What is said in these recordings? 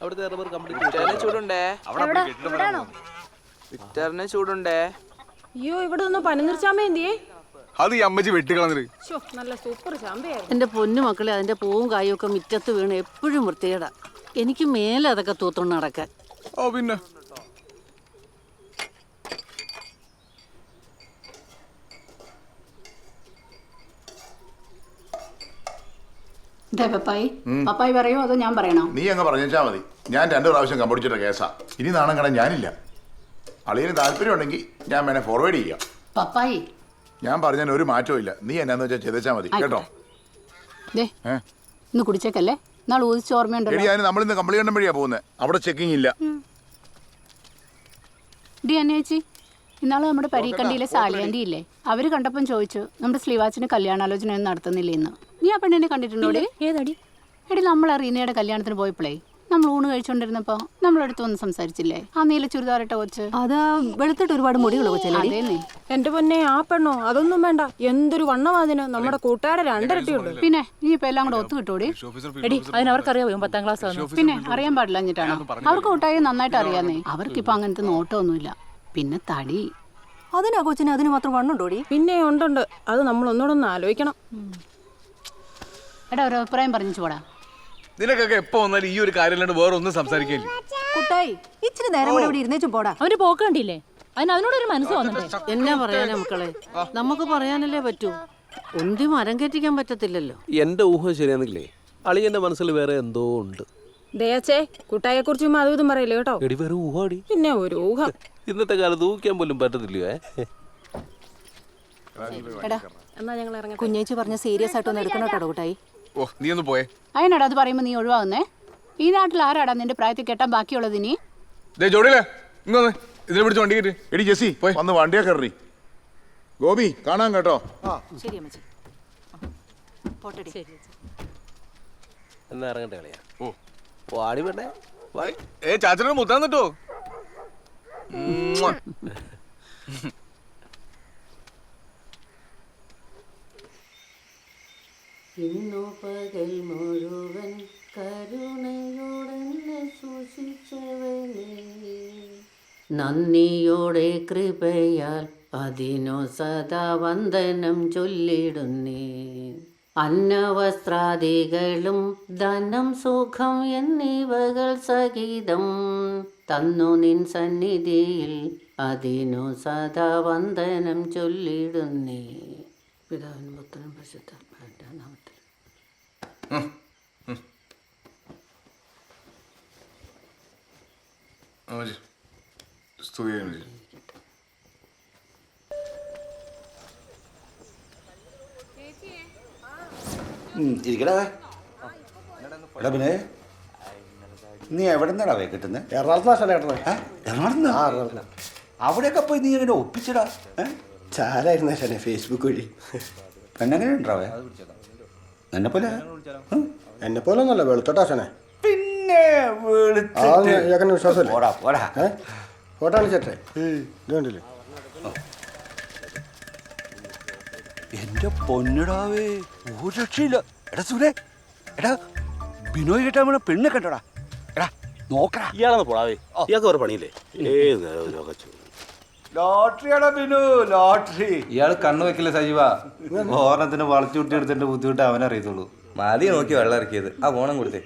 അവിടുത്തെ rubber complete ചൂടുണ്ടേ വിക്ടറിന് ചൂടുണ്ടേ. അയ്യോ ഇവിടെ ഒന്ന് പനനീർ ചാമ്പ എന്തിയേ? അത് ഈ അമ്മച്ചി വെട്ടിക്കളഞ്ഞത്. നല്ല സൂപ്പർ ചാമ്പയായിരുന്നു. എന്റെ പൊന്നു മക്കളെ, അതിന്റെ പൂവും കായും ഒക്കെ മുറ്റത്ത് വീണ് എപ്പോഴും വൃത്തികേടാ. എനിക്ക് മേലെ അതൊക്കെ തൂത്തോണ്ട് നടക്കാൻ. ഓ പിന്നെ പപ്പായി പറയോ അതോ ഞാൻ പറയണോ? നീ അങ്ങ് പറഞ്ഞാ മതി. ഞാൻ 2 പ്രാവശ്യം കമ്പടിച്ചിട്ട കേസാ. ഇനി നാണം കടാൻ ഞാനില്ല. അളിയന് താല്പര്യം ഉണ്ടെങ്കിൽ ഞാൻ വേണേ ഫോർവേഡ് ചെയ്യാം. പപ്പായി ഞാൻ പറഞ്ഞാൽ ഒരു മാറ്റവും ഇല്ല. നീ എന്നാന്ന് വെച്ചാൽ ചെയ്തേച്ചാ മതി കേട്ടോ. ഇന്ന് കുടിച്ചേക്കല്ലേ, നാളെ ഊതിച്ച ഓർമ്മയുണ്ടല്ലോ. ഞാൻ നമ്മളിന്ന് കമ്പിളികണ്ടം വഴിയാ പോകുന്നത്. അവിടെ ചെക്കിംഗ് ഇല്ല. ഡി അന്നേച്ചി, ഇന്നാള് നമ്മുടെ പരീക്കണ്ടിയിലെ സാലിയാൻറ്റി ഇല്ലേ, അവര് കണ്ടപ്പം ചോദിച്ചു നമ്മുടെ സ്ലീവാച്ചിന് കല്യാണാലോചന ഒന്നും നടത്തുന്നില്ല ഇന്ന്. നീ ആ പെണ്ണിനെ കണ്ടിട്ടുണ്ടോടി? ഏതടി? എടി, നമ്മൾ ആ റീനയുടെ കല്യാണത്തിന് പോയപ്പോഴേ നമ്മൾ ഊണ് കഴിച്ചോണ്ടിരുന്നപ്പോ നമ്മളടുത്ത് വന്ന് സംസാരിച്ചില്ലേ, ആ നീല ചുരിദാറിട്ട കൊച്ച്? അതാ വെളുത്തിട്ട് ഒരുപാട് മുടികൾ കൊച്ചല്ലേ? എന്റെ പൊന്നെ, ആ പെണ്ണോ? അതൊന്നും വേണ്ട. എന്തൊരു വണ്ണവാതിന്. നമ്മുടെ കൂട്ടുകാരെ 2 ഇരട്ടിയുണ്ട്. പിന്നെ നീ ഇപ്പൊ എല്ലാം കൂടെ ഒത്തു കിട്ടൂടി? എടി, അതിനവർക്കറിയാവോ 10ാം ക്ലാസ്? പിന്നെ അറിയാൻ പാടില്ല എന്നിട്ടാണോ? അവർക്ക് കൂട്ടായി നന്നായിട്ട് അറിയാന്നേ. അവർക്കിപ്പോ അങ്ങനത്തെ നോട്ടമൊന്നുമില്ല. പിന്നെ തടി, അതിനാ കൊച്ചിന് അതിന് മാത്രം വണ്ണുണ്ടോടി? പിന്നെ ഉണ്ട്. അത് നമ്മൾ ഒന്നുകൂടെ ആലോചിക്കണം. എടാ, ഒരു അഭിപ്രായം പറഞ്ഞു പോടാ. നിനക്കൊക്കെ എപ്പോ വന്നാലും ഈ ഒരു കാര്യം വേറെ ഒന്നും സംസാരിക്കില്ല. കുട്ടായി, ഇച്ചിരി നേരം കൂടെ ഇവിടെ ഇരുന്നേച്ചും പോടാ. അവര് പോക്കണ്ടില്ലേ? അതിനോടൊരു മനസ്സ് വന്നിട്ടേ. എന്നാ പറയാനാ മക്കളെ, നമുക്ക് പറയാനല്ലേ പറ്റൂ. ഒന്തി മരം കെട്ടിക്കാൻ പറ്റത്തില്ലല്ലോ. എന്റെ ഊഹം ശരിയാണെങ്കിലേ അളിയന്റെ മനസ്സിൽ വേറെ എന്തോ ഉണ്ട്. ദയച്ചേ, കുട്ടായെ കുറിച്ച് അതും ഇതും പറയില്ലേ കേട്ടോ. എടി വേറെ ഊഹാടി. പിന്നെ ഒരു ഊഹം. ഇന്നത്തെ കാലത്ത് ഊഹിക്കാൻ പോലും പറ്റത്തില്ലയോ? എന്നാ ഞങ്ങൾ ഇറങ്ങാം. കുഞ്ഞേച്ചി പറഞ്ഞ സീരിയസ് ആയിട്ടൊന്നും എടുക്കണം കേട്ടോ കുട്ടായി. ഓ നീ ഒന്ന് പോയേ. അതിനാടാ അത് പറയുമ്പോ നീ ഒഴിവാകുന്നേ? ഈ നാട്ടിൽ ആരാടാ നിന്റെ പ്രായത്തിൽ കെട്ടാൻ ബാക്കിയുള്ളത്? ഇനി ജോഡിയില്ലേ ഇങ്ങൊന്ന് ഇതിനെ പിടിച്ച് വണ്ടി കയറ്റി. എടി ജെസ്സി, വന്ന് വണ്ടിയാ കയറി. ഗോപി കാണാൻ കേട്ടോ. ശരി അമ്മച്ചി, പോട്ടെടി. എന്നാ ഇറങ്ങട്ടെ കളിയാ. ഓ വാടി വേണ്ടേ? ചാച്ചനോട് മുത്താൻ കിട്ടോ? ഇന്നു പകൽ മുഴുവൻ കരുണയോടെ സൂക്ഷിച്ചവനെ, നന്ദിയോടെ കൃപയാൽ അതിനു സദാ വന്ദനം ചൊല്ലിടുന്നേ. അന്നവസ്ത്രാദികളും ധനം സുഖം എന്നിവകൾ സഹിതം തന്നു നിൻ സന്നിധിയിൽ അതിനു സദാ വന്ദനം ചൊല്ലിടുന്നേ. പിതാവിനും പുത്രനും പരിശുദ്ധാത്മാവിന്റെ നാമത്തിൽ. ഇരിക്കടാ. എടാ പിന്നെ നീ എവിടെ നിന്നാടാ കിട്ടുന്നത്? എറണാകുളത്ത്. അവിടെയൊക്കെ പോയി നീ എങ്ങനെ ഒപ്പിച്ചടാ? ചാലായിരുന്നു ഫേസ്ബുക്ക് വഴി. പെണ്ണെങ്ങനെ ഉണ്ടാവേ? എന്നെപ്പോലെ ഒന്നല്ല, വെളുത്തോട്ടാശനെ. പിന്നെ വിശ്വാസമല്ലേ? പോടാ പോടാ. ഫോട്ടോ അണിച്ചേ ഇതുണ്ടല്ലേ? എന്റെ പൊന്നിടാവേ, ഒരു രക്ഷയില്ല. എടാ സുരേ, എടാ ബിനോയ് കിട്ടാൻ വേണ പെണ്ണെ കണ്ടോടാ. എടാ നോക്കടാ. ഇയാളെ പോടാവേ, ഇയാൾക്ക് ഒരു പണിയില്ലേ? ലോട്ടറിയാടാ ബിനു, ലോട്ടറി. ഇയാൾ കണ്ണു വെക്കില്ല സജീവ. ഓർണത്തിന് വളച്ചുകൂട്ടി എടുത്തിന്റെ ബുദ്ധിമുട്ട് അവനറിയത്തുള്ളൂ. മതി നോക്കി വെള്ളം ഇറക്കിയത്. ആ ഓണം കൊടുത്തേ.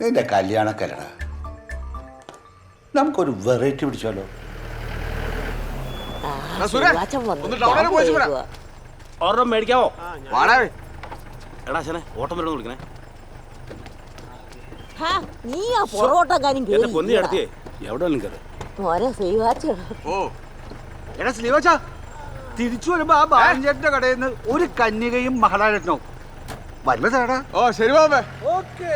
നിന്റെ കല്യാണക്കല്ലടാ, നമുക്കൊരു വെറൈറ്റി പിടിച്ചാലോ? ഒരെണ്ണം മേടിക്കാവോ? എടാ ശനെ, ഓട്ടം വരണം വിളിക്കണേ. നീ ആ പൊറോട്ടക്കാരും പൊന്നി നടത്തിയേ എവിടെ തിരിച്ചു വരുമ്പോ ആ ബാലഞ്ചേട്ടന്റെ കടയിൽ നിന്ന് ഒരു കന്യകയും മഹാരാജനവും വല്ലതേടാ. ഓ ശരി ബാബേ. ഓക്കേ.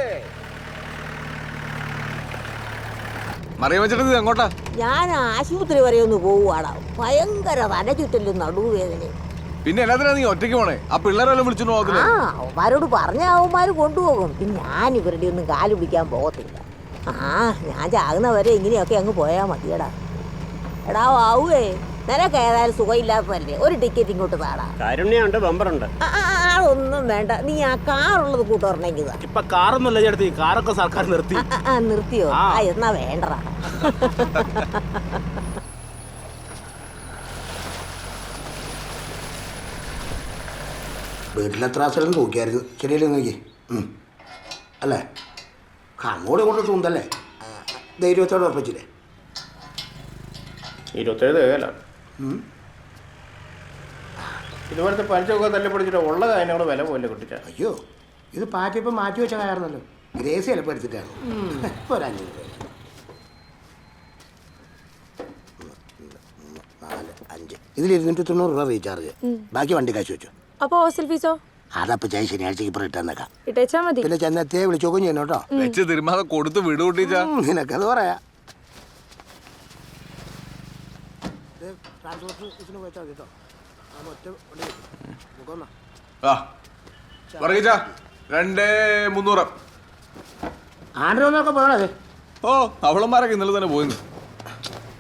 മറിയമ്മച്ചേട്ടൻ എങ്ങോട്ടാ? ഞാൻ ആശുപത്രി വരെ ഒന്ന് പോവുകയാടാ. ഭയങ്കര തലചുറ്റലും നടുവേദനയും. പിന്നെ എല്ലാത്തിനാ നീ ഒറ്റയ്ക്ക് പോണേ? ആ പിള്ളേരെല്ലാം വിളിച്ചു നോക്കില്ല? അവന്മാരോട് പറഞ്ഞ അവന്മാര് കൊണ്ടുപോകും. പിന്നെ ഞാൻ ഇവരുടെ ഒന്നും കാല് പിടിക്കാൻ പോകത്തില്ല. ഞാൻ ചാകുന്നവരെ ഇങ്ങനെയൊക്കെ അങ്ങ് പോയാൽ മതിയടാ. എടാ ആവുവേ, നിനക്ക് ഏതായാലും സുഖമില്ലാത്തതല്ലേ, ഒരു ടിക്കറ്റ് ഇങ്ങോട്ട് താടാ. കാരുണ്യുണ്ട്, ബമ്പറുണ്ട്. ഒന്നും വേണ്ട, നീ ആ കാറുള്ളത് കൂട്ടുറണെങ്കിൽ ഇപ്പൊ കാറൊന്നുമല്ല ചേട്ടത്തി, കാറൊക്കെ സർക്കാർ നിർത്തി. നിർത്തിയോ? എന്നാ വേണ്ടടാ. വീട്ടിലെത്ര ആശ്രയം നോക്കിയായിരുന്നു, ശരിയല്ലേ നോക്കി അല്ലേ? കണ്ണോട് കൊണ്ട് തൂന്തല്ലേ, ധൈര്യത്തോടെ ഉറപ്പിച്ചില്ലേ? 27 തികയല്ല. ഇതുപോലത്തെ പലിശയൊക്കെ തല്ലിപ്പൊടിച്ചിട്ട് ഉള്ള കായനോട് വില പോലെ കിട്ടിച്ച. അയ്യോ, ഇത് പാറ്റിയപ്പോൾ മാറ്റി വെച്ച കാരണല്ലോ, ഗ്രേസി ചിലപ്പോൾ എടുത്തിട്ടാണ്. ഇപ്പോൾ ഒരു 5 രൂപ 4 5 ഇതിൽ 290 രൂപ റീചാർജ്, ബാക്കി വണ്ടി കാശ് വെച്ചു. അപ്പൊ ഹോസ്റ്റൽ ഫീസോ? അതപ്പോ ഞാൻ ശനിയാഴ്ചക്ക് ഇപ്പം ഇട്ടേക്കാം. ഇട്ടേച്ചാ മതി. പിന്നെ ചെന്നത്തെ വിളിച്ചോക്കും ചെയ്യണം കേട്ടോ. വെച്ച് തിരുമാതെ കൊടുത്ത് വിടു കൂട്ടിച്ചാ. നിനക്കത് പറയാ. പറയിച്ചാ 2,300. ആണ്ടൊക്കെ പോകണേ. ഓ, അവളന്മാരൊക്കെ ഇന്നലെ തന്നെ പോയിരുന്നു.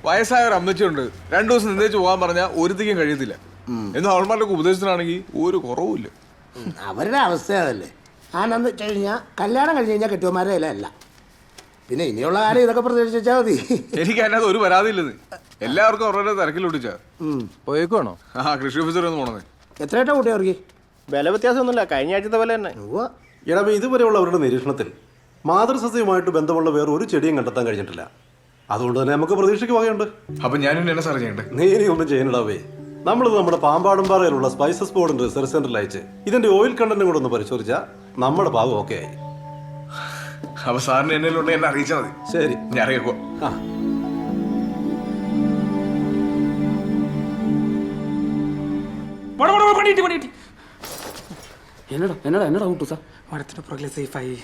വയസ്സായ ഒരു അമ്മച്ചിയുണ്ട്, 2 ദിവസം നിന്നേച്ച് പോകാൻ പറഞ്ഞാൽ ഒരുത്തിക്കും കഴിയത്തില്ല. എന്നാൽ അവൾമാരുടെ ഉപദേശത്തിനാണെങ്കിൽ ഒരു കുറവുമില്ല. അവരുടെ അവസ്ഥ അതല്ലേ. ആണെന്ന് വെച്ച് കഴിഞ്ഞാൽ കല്യാണം കഴിഞ്ഞ് കഴിഞ്ഞാൽ കെട്ടുവന്മാരെ അല്ല. പിന്നെ ഇനിയുള്ള കാര്യം ഇതൊക്കെ പ്രതീക്ഷിച്ചാൽ മതി. എനിക്ക് അതിനകത്ത് ഒരു പരാതി ഇല്ലെന്ന്. എല്ലാവർക്കും അവരുടെ തിരക്കിലൊട്ടിച്ചാ പോയേക്കുവാണോ? കൃഷി ഓഫീസർ ഒന്ന് പോണേ. എത്രയായിട്ടാ കൂട്ടി അവർക്ക്? വില വ്യത്യാസമൊന്നുമില്ല, കഴിഞ്ഞ ആഴ്ചത്തെ വില തന്നെ. എടാ, ഇതുവരെയുള്ള അവരുടെ നിരീക്ഷണത്തിൽ മാതൃസസ്യവുമായിട്ട് ബന്ധമുള്ള വേറെ ഒരു ചെടിയും കണ്ടെത്താൻ കഴിഞ്ഞിട്ടില്ല. അതുകൊണ്ട് തന്നെ നമുക്ക് പ്രതീക്ഷയ്ക്ക് വകയുണ്ട്. അപ്പൊ ഞാനും എന്നെ സാർ ചെയ്യണ്ടേ? നീ ഇനി ഒന്നും ചെയ്യണടാവേ. നമ്മളിത് നമ്മുടെ പാമ്പാടുംപാറയിലുള്ള സ്പൈസസ് ബോർഡിന്റെ റിസർച്ച് സെന്ററിൽ അയച്ച് ഇതിന്റെ ഓയിൽ കണ്ടന്റും കൂടെ ഒന്ന് പരിശോധിച്ചാൽ നമ്മുടെ ഭാഗം ഓക്കെ ആയി. അപ്പൊ സാറിന് എന്നേലുണ്ട് എന്നെ അറിയിച്ചാൽ മതി. ശരി, ഞാൻ അറിയിക്കോ. എന്നടാ കൂട്ടു സാർ? മരത്തിന് പുറകിലെ സേഫായി.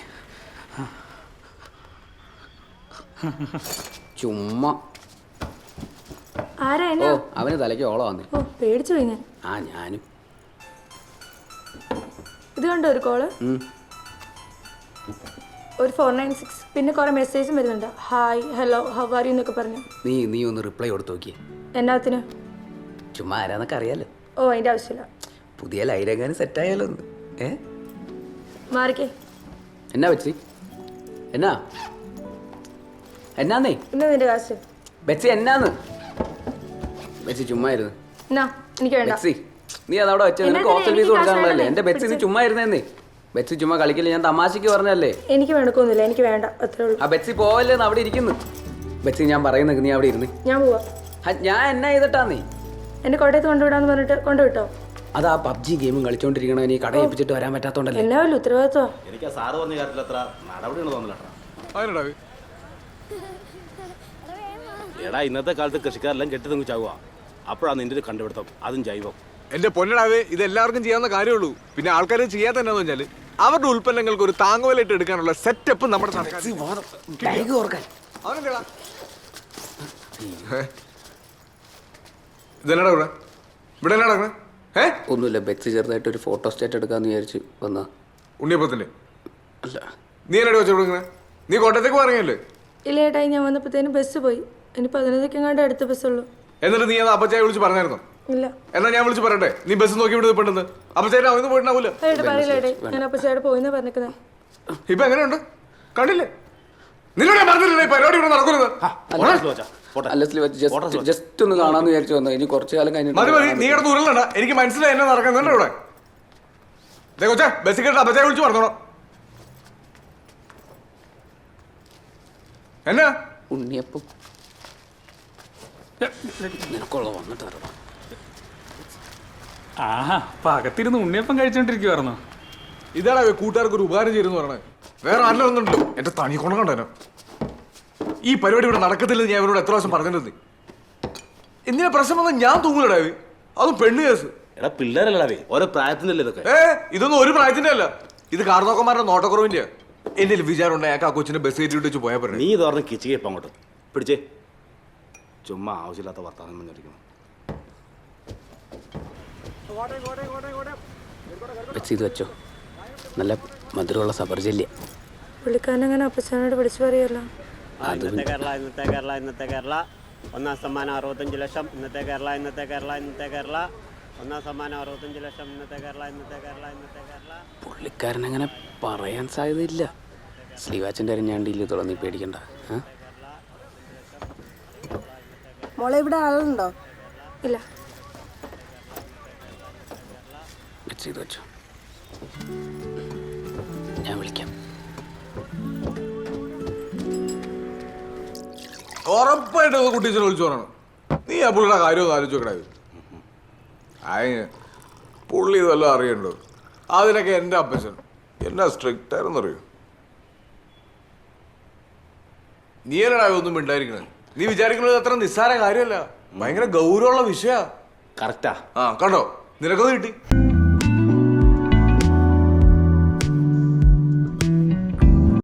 ചുമ്മാ ആരാ? അവന് തലയ്ക്ക് ഓളം വന്നു. പേടിച്ചു പോയി ഞാൻ. ഞാനും. ഇത് കണ്ടോ ഒരു കോള്? ഒരു 496, പിന്നെ കുറെ മെസ്സേജും വരുന്നുണ്ട്. Hi, hello, how are you എന്നൊക്കെ പറഞ്ഞു. നീ ഒന്ന് റിപ്ലൈ കൊടുത്തു നോക്കിയേ. എന്നാത്തിന്? ചുമ്മാ ആരാന്നൊക്കെ അറിയാലോ. അതിന്റെ ആവശ്യമില്ല. പുതിയ ലൈനെങ്ങാനും സെറ്റായാലോ ഒന്ന്. മാറിക്കേ. എന്നാ വെച്ചി? എന്നാന്നേ ഇന്ന് നിന്റെ കാശ്. ബെച്ചി എന്നാന്ന്? ബെച്ചി ചുമ്മാ ഇരുന്ന്. എനിക്ക് വേണ്ട. ബെച്ചി, നീ അതവിടെ വെച്ചാൽ നിനക്ക് ഹോസ്റ്റൽ ഫീസ് കൊടുക്കാനുള്ളതല്ലേ. എന്റെ ബെച്ചി നീ ചുമ്മാ ഇരുന്നേന്നേ. ബെച്ചി ചുമ്മാ കളിക്കില്ല, ഞാൻ തമാശക്ക് പറഞ്ഞല്ലേ. എനിക്ക് വേണക്കൊന്നുമില്ല, എനിക്ക് വേണ്ട, അത്രേ ഉള്ളൂ. ആ ബെച്ചി പോവല്ലേന്ന് അവിടെ ഇരിക്കുന്നു. ബെച്ചി ഞാൻ പറയുന്നത് നീ അവിടെ ഇരുന്ന്. ഞാൻ പോവാ. ഞാൻ എന്നാ ചെയ്തിട്ടാ നീ എന്നെ കോട്ടയത്ത് കൊണ്ടുവിടാന്ന് പറഞ്ഞിട്ട് കൊണ്ടുവിട്ടോ? അത് ആ പബ്ജി ഗെയിമും കളിച്ചോണ്ടിരിക്കണ നീ കട ഏൽപ്പിച്ചിട്ട് വരാൻ പറ്റാത്തോണ്ടല്ലേ. എന്നാ വല്ല ഉത്തരവാദിത്വം. എനിക്ക് സാറ് പറഞ്ഞ കാര്യത്തിൽ അത്ര നടപടിയാണ് തോന്നില്ല. എടാ, ഇന്നത്തെ കാലത്ത് കൃഷിക്കാരെല്ലാം കെട്ടി തെങ്ങി ചാവുക. അപ്പോഴാണ് നിന്റെ ഒരു കണ്ടുപിടുത്തം, അതും ജൈവം. എന്റെ പൊന്നടാവേ, ഇത് എല്ലാവർക്കും ചെയ്യാവുന്ന കാര്യമുള്ളൂ. പിന്നെ ആൾക്കാർ ചെയ്യാത്ത എന്നാന്ന് വെച്ചാല് അവരുടെ ഉൽപ്പന്നങ്ങൾക്ക് ഒരു താങ്ങുവിലയിട്ട് എടുക്കാനുള്ള സെറ്റപ്പ് നമ്മുടെ ഇതെന്നാടാ ഇവിടെ ഇവിടെ എന്നാ നടക്കണേ? ഒന്നുമില്ല, ബെച്ചി ചെറുതായിട്ട് ഒരു ഫോട്ടോ സ്റ്റേറ്റ് എടുക്കാന്ന് വിചാരിച്ചു വന്നാ. ഉണ്ണിയപ്പത്തിന്റെ അല്ല, നീ എന്നാ വെച്ചു കൊടുക്കണേ? നീ കോട്ടയത്തേക്ക് പറഞ്ഞല്ലേ? ഇല്ല ഏട്ടായി, ഞാൻ വന്നപ്പോഴത്തേനും ബസ് പോയി. ഇനി 15 അടുത്ത ബസ്സുള്ളൂ. എന്നിട്ട് നീ അത് അപ്പച്ചായ വിളിച്ച് പറഞ്ഞായിരുന്നോ? ഇല്ല. എന്നാ ഞാൻ വിളിച്ച് പറയട്ടെ, നീ ബസ് നോക്കി ഇവിടെ പെട്ടെന്ന് അപ്പച്ചായ അവന്ന് പോയിട്ടുണ്ടാവൂല. പറയില്ല ഏട്ടായി, ഞാൻ അപ്പച്ചയുടെ പോയിന്നാ പറഞ്ഞേക്കുന്നത്. ഇപ്പൊ എങ്ങനെയുണ്ട്? കണ്ടില്ലേ? നിന്നോട് ഞാൻ പറഞ്ഞില്ലേ പരിപാടി ഇവിടെ നടക്കുന്നത്? ജസ്റ്റ് ഒന്ന് കാണാന്ന് വിചാരിച്ചു വന്നു. ഇനി കുറച്ചു കാലം കഴിഞ്ഞിട്ട് മതി മതി, നീ കിടന്ന് ഉരുളണ്ട. എനിക്ക് മനസ്സിലായി എന്നെ നടക്കുന്നുണ്ട് ഇവിടെ. കൊച്ചാ ബസ് കേട്ട് അപ്പച്ചായ വിളിച്ച് പറഞ്ഞോളൂ. എന്നാ ഉണ്ണിയപ്പം നിനക്കുള്ള വന്നിട്ട് അകത്തിരുന്ന് ഉണ്ണിയപ്പം കഴിച്ചോണ്ടിരിക്കുവായിരുന്നോ? ഇതാടാ കൂട്ടുകാർക്ക് ഒരു ഉപകാരം ചെയ്തെന്ന് പറഞ്ഞത്. വേറെ ആരെല്ലാം ഒന്നുണ്ടല്ലോ. എന്റെ തനി കൊണം കണ്ടേനോ. ഈ പരിപാടി ഇവിടെ നടക്കത്തില്ലെന്ന് ഞാൻ ഇവരോട് എത്ര പ്രാവശ്യം പറഞ്ഞിട്ടുണ്ട്. എന്തിനാ പ്രശ്നം വന്നാൽ ഞാൻ തൂങ്ങലടാവേ, അതും പെണ്ണ് കേസ്. എടാ പിള്ളേരല്ലേ, ഓരോ പ്രായത്തിന്റെ അല്ലേ ഇതൊക്കെ. ഇതൊന്നും ഒരു പ്രായത്തിന്റെ അല്ല, ഇത് കാർന്നോക്കന്മാരുടെ നോട്ടക്കുറവിന്റെ. എന്റെ വിചാരം ഉണ്ടായ ആ കൊച്ചിനെ ബസ് കയറ്റി വെച്ച് പോയാൽ പറഞ്ഞു. നീ ഇത് പറഞ്ഞ് കിച്ചിക്കപ്പം അങ്ങോട്ട് പിടിച്ചേ. ചുമ്മാ ആവശ്യമില്ലാത്ത വർത്താനം പറഞ്ഞിരിക്കുന്നു. ഇത് വെച്ചോ, നല്ല മധുരമുള്ള സബർജല്യ. പുള്ളിക്കാരനങ്ങനെ അപ്പച്ചനോട് വിളിച്ചു പറയല്ലോ. ഇന്നത്തെ കേരള ഒന്നാം സമ്മാനം 65 ലക്ഷം. ഇന്നത്തെ കേരള, ഇന്നത്തെ കേരള, ഇന്നത്തെ കേരള. ഒന്നാം സമ്മാനം 65 ലക്ഷം. ഇന്നത്തെ കേരള, ഇന്നത്തെ കേരള, ഇന്നത്തെ കേരള. പുള്ളിക്കാരൻ അങ്ങനെ പറയാൻ സാധ്യതയില്ല. സ്ലീവാച്ചിൻ്റെ അരിഞ്ഞാണ്ടില്ല തുളന്നി പേടിക്കണ്ട. മോളെ ഇവിടെ ആളുണ്ടോ? ഇല്ല. ചെയ്ത് വെച്ചോ, ഞാൻ വിളിക്കാം. ഉറപ്പായിട്ട് കുട്ടീച്ചനെ വിളിച്ചു പറയണം. നീ ആ പുള്ളിയുടെ കാര്യം ഒന്ന് ആലോചിച്ച് നോക്കണേ. പുള്ളി ഇതെല്ലാം അറിയണ്ടോ? അതിനൊക്കെ എൻ്റെ അപ്പച്ചൻ എന്നാ സ്ട്രിക്റ്റ് ആയിരുന്നറിയോ? നീ എന്നടാ ഒന്നും മിണ്ടായിരിക്കണേ? നീ വിചാരിക്കുന്നത് അത്ര നിസ്സാര കാര്യമല്ല, ഭയങ്കര ഗൗരവമുള്ള വിഷയ. കറക്റ്റാ. ആ കണ്ടോ, നിനക്കത് കിട്ടി.